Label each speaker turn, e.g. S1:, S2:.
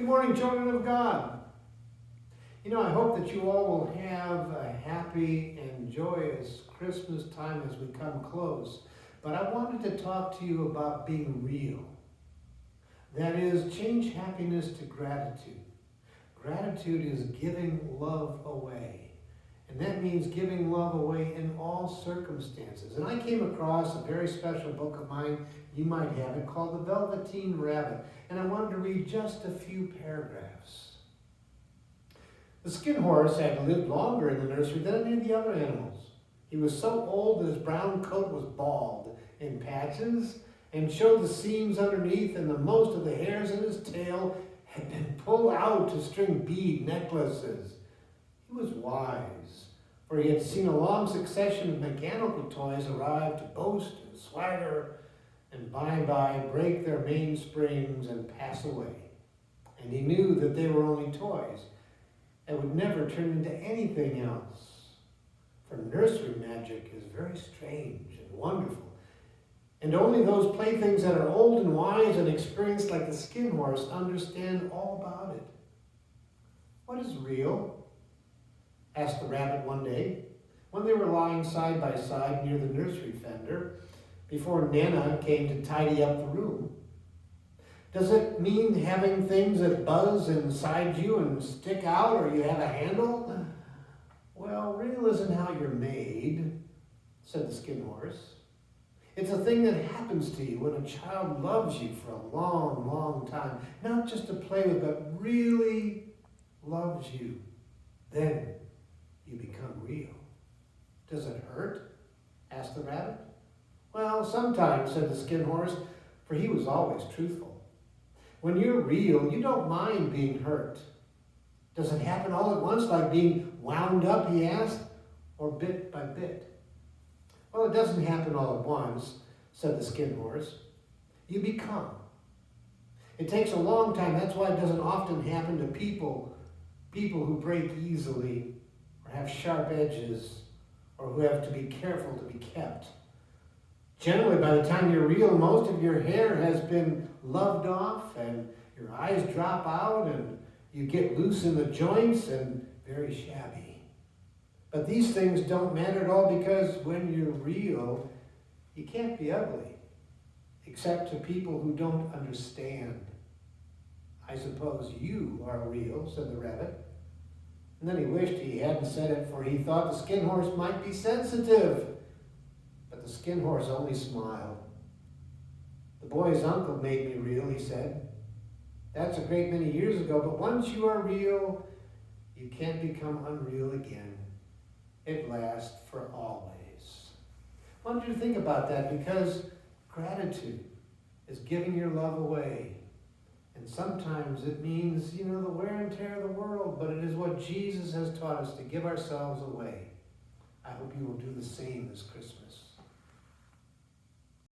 S1: Good morning, children of God. I hope that you all will have a happy and joyous Christmas time as we come close. But I wanted to talk to you about being real. That is, change happiness to gratitude. Gratitude is giving love away. And that means giving love away in all circumstances. And I came across a very special book of mine, you might have it, called The Velveteen Rabbit. And I wanted to read just a few paragraphs. The skin horse had lived longer in the nursery than any of the other animals. He was so old that his brown coat was bald in patches and showed the seams underneath, and the most of the hairs in his tail had been pulled out to string bead necklaces. He was wise, for he had seen a long succession of mechanical toys arrive to boast and swagger, and by and by break their mainsprings and pass away. And he knew that they were only toys and would never turn into anything else. For nursery magic is very strange and wonderful, and only those playthings that are old and wise and experienced like the skin horse understand all about it. What is real? Asked the rabbit one day, when they were lying side by side near the nursery fender, before Nana came to tidy up the room. Does it mean having things that buzz inside you and stick out, or you have a handle? Well, real isn't how you're made, said the skin horse. It's a thing that happens to you when a child loves you for a long, long time, not just to play with, but really loves you. Then you become real. Does it hurt? Asked the rabbit. Well, sometimes, said the skin horse, for he was always truthful. When you're real, you don't mind being hurt. Does it happen all at once, like being wound up, he asked, or bit by bit? Well, it doesn't happen all at once, said the skin horse. You become. It takes a long time. That's why it doesn't often happen to people who break easily, or have sharp edges, or who have to be careful to be kept. Generally, by the time you're real, most of your hair has been loved off, and your eyes drop out, and you get loose in the joints and very shabby. But these things don't matter at all, because when you're real, you can't be ugly, except to people who don't understand. I suppose you are real, said the rabbit. And then he wished he hadn't said it, for he thought the skin horse might be sensitive. But the skin horse only smiled. The boy's uncle made me real, he said. That's a great many years ago, but once you are real, you can't become unreal again. It lasts for always. I want you to think about that, because gratitude is giving your love away. And sometimes it means, the wear and tear of the world, but it is what Jesus has taught us, to give ourselves away. I hope you will do the same this Christmas.